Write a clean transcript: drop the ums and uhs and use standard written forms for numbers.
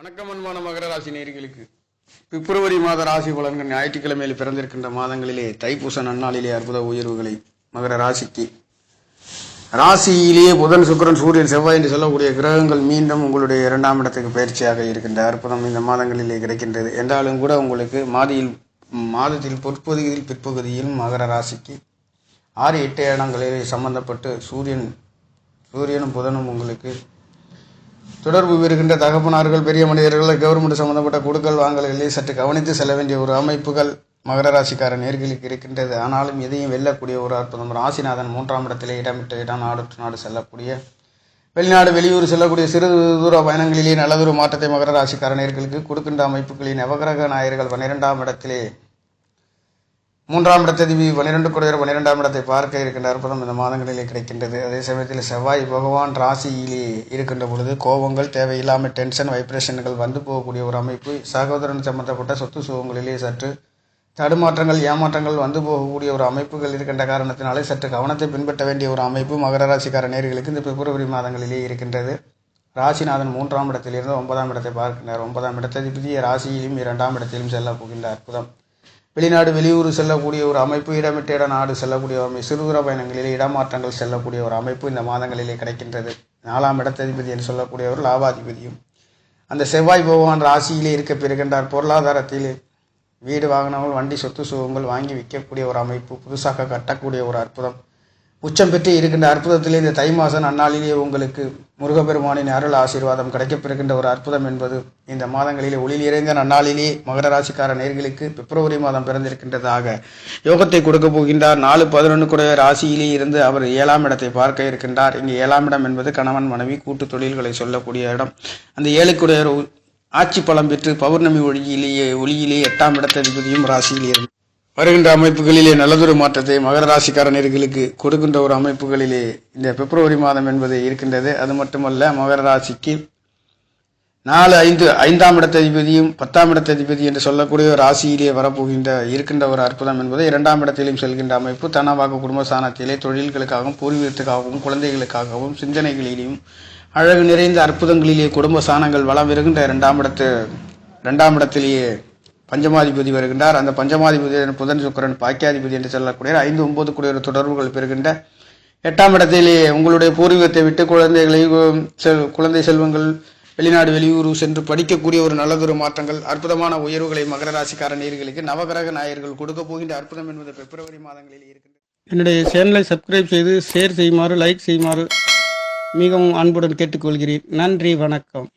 வணக்கம் அன்பான மகர ராசி நேயர்களுக்கு பிப்ரவரி மாத ராசி பலன்கள் ஞாயிற்றுக்கிழமையில் பிறந்திருக்கின்ற மாதங்களிலே தைப்பூச நன்னாளிலே அற்புத உயர்வுகளை மகர ராசிக்கு ராசியிலேயே புதன் சுக்கிரன் சூரியன் செவ்வாய் என்று சொல்லக்கூடிய கிரகங்கள் மீண்டும் உங்களுடைய இரண்டாம் இடத்துக்கு பயிற்சியாக இருக்கின்ற அற்புதம் இந்த மாதங்களிலே கிடைக்கின்றது என்றாலும் கூட உங்களுக்கு மாதத்தில் பொற்பகுதியில் பிற்பகுதியில் மகர ராசிக்கு 6-8 இடங்களிலே சம்பந்தப்பட்டு சூரியனும் புதனும் உங்களுக்கு தொடர்பு இருக்கின்ற தகப்பனார்கள் பெரிய மனிதர்கள் கவர்மெண்ட் சம்பந்தப்பட்ட கொடுக்கல் வாங்கல்களை சற்று கவனித்து செல்ல வேண்டிய ஒரு அமைப்புகள் மகர ராசிக்கார நேர்களுக்கு இருக்கின்றது. ஆனாலும் எதையும் வெல்லக்கூடிய ஒரு அற்புதம். ராசிநாதன் 3ஆம் இடத்திலே இடமிட்டு இடம் நாடு செல்லக்கூடிய வெளிநாடு வெளியூர் செல்லக்கூடிய சிறு தூர பயணங்களிலே நல்லதொரு மாற்றத்தை மகர ராசிக்கார நேர்களுக்கு கொடுக்கின்ற அமைப்புகளின் நவகிரக நாயர்கள் 12ஆம் இடத்திலே 3ஆம் இடத்ததிபதி 12 குடையர் 12ஆம் இடத்தை பார்க்க இருக்கின்ற அற்புதம் இந்த மாதங்களிலே கிடைக்கின்றது. அதே சமயத்தில் செவ்வாய் பகவான் ராசியிலே இருக்கின்ற பொழுது கோபங்கள் தேவையில்லாமல் டென்ஷன் வைப்ரேஷன்கள் வந்து போகக்கூடிய ஒரு அமைப்பு. சகோதரன் சம்பந்தப்பட்ட சொத்து சுகங்களிலே சற்று தடுமாற்றங்கள் ஏமாற்றங்கள் வந்து போகக்கூடிய ஒரு அமைப்புகள் இருக்கின்ற காரணத்தினாலே சற்று கவனத்தை பின்பற்ற வேண்டிய ஒரு அமைப்பு மகர ராசிக்கார நேர்களுக்கு இந்த பிப்ரவரி மாதங்களிலே இருக்கின்றது. ராசிநாதன் 3ஆம் இடத்திலிருந்து 9ஆம் இடத்தை பார்க்கின்றார். 9ஆம் இடத்ததிபதி ராசியிலும் 2ஆம் இடத்திலும் செல்ல போகின்ற அற்புதம். வெளிநாடு வெளியூர் செல்லக்கூடிய ஒரு அமைப்பு, இடமிட்ட இட நாடு செல்லக்கூடிய ஒரு அமைப்பு, சிறுதூர பயணங்களிலே இடமாற்றங்கள் செல்லக்கூடிய ஒரு அமைப்பு இந்த மாதங்களிலே கிடைக்கின்றது. 4ஆம் இடத்ததிபதி என்று சொல்லக்கூடியவர் லாபாதிபதியும் அந்த செவ்வாய் பகவான் ராசியிலே இருக்க பெறுகின்றார். பொருளாதாரத்தில் வீடு வாகனங்கள் வண்டி சொத்து சுகங்கள் வாங்கி விற்கக்கூடிய ஒரு அமைப்பு, புதுசாக கட்டக்கூடிய ஒரு அற்புதம் உச்சம் பெற்று இருக்கின்ற அற்புதத்திலே இந்த தை மாதம் அந்நாளிலே உங்களுக்கு முருகப்பெருமானின் அருள் ஆசீர்வாதம் கிடைக்கப்பெறுகின்ற ஒரு அற்புதம் என்பது இந்த மாதங்களிலே ஒளியில் இறைந்த நன்னாளிலே மகர ராசிக்கார நேர்களுக்கு பிப்ரவரி மாதம் பிறந்திருக்கின்றதாக யோகத்தை கொடுக்க போகின்றார். 4-11 கூடிய ராசியிலே இருந்து அவர் 7ஆம் இடத்தை பார்க்க இருக்கின்றார். இங்கு 7ஆம் இடம் என்பது கணவன் மனைவி கூட்டு தொழில்களை சொல்லக்கூடிய இடம். அந்த 7 ஆட்சி பலம் பெற்று பௌர்ணமி ஒளியிலே 8ஆம் இடத்ததிபதியும் ராசியில் இருந்து வருகின்ற அமைப்புகளிலே நல்லதொரு மாற்றத்தை மகர ராசிக்கார நேர்களுக்கு கொடுக்கின்ற ஒரு அமைப்புகளிலே இந்த பிப்ரவரி மாதம் என்பது இருக்கின்றது. அது மட்டுமல்ல, மகர ராசிக்கு 5ஆம் இடத்ததிபதியும் 10ஆம் இடத்ததிபதி என்று சொல்லக்கூடிய ராசியிலே வரப்போகின்ற இருக்கின்ற ஒரு அற்புதம் என்பது 2ஆம் இடத்திலும் செல்கின்ற அமைப்பு. தனவாக குடும்பஸ்தானத்திலே தொழில்களுக்காகவும் பூர்வீகத்துக்காகவும் குழந்தைகளுக்காகவும் சிந்தனைகளிலேயும் அழகு நிறைந்த அற்புதங்களிலே குடும்பஸ்தானங்கள் வளம் வருகின்ற 2ஆம் இடத்திலேயே பஞ்சமாதிபதி வருகின்றார். அந்த பஞ்சமாதிபதி புதன் சுக்கிரன் பாக்கியாதிபதி என்று சொல்லக்கூடிய 5-9 கூடிய தொடர்புகள் பெறுகின்ற 8ஆம் இடத்திலே உங்களுடைய பூர்வீகத்தை விட்டு குழந்தை செல்வங்கள் வெளிநாடு வெளியூர் சென்று படிக்கக்கூடிய ஒரு நல்லதொரு மாற்றங்கள் அற்புதமான உயர்வுகளை மகர ராசிக்கார நேயர்களுக்கு நவகிரக நாயர்கள் கொடுக்க போகின்ற அற்புதம் என்பது பிப்ரவரி மாதங்களில் இருக்கின்றது. என்னுடைய சேனலை சப்ஸ்கிரைப் செய்து ஷேர் செய்யுமாறு லைக் செய்யுமாறு மிகவும் அன்புடன் கேட்டுக்கொள்கிறேன். நன்றி, வணக்கம்.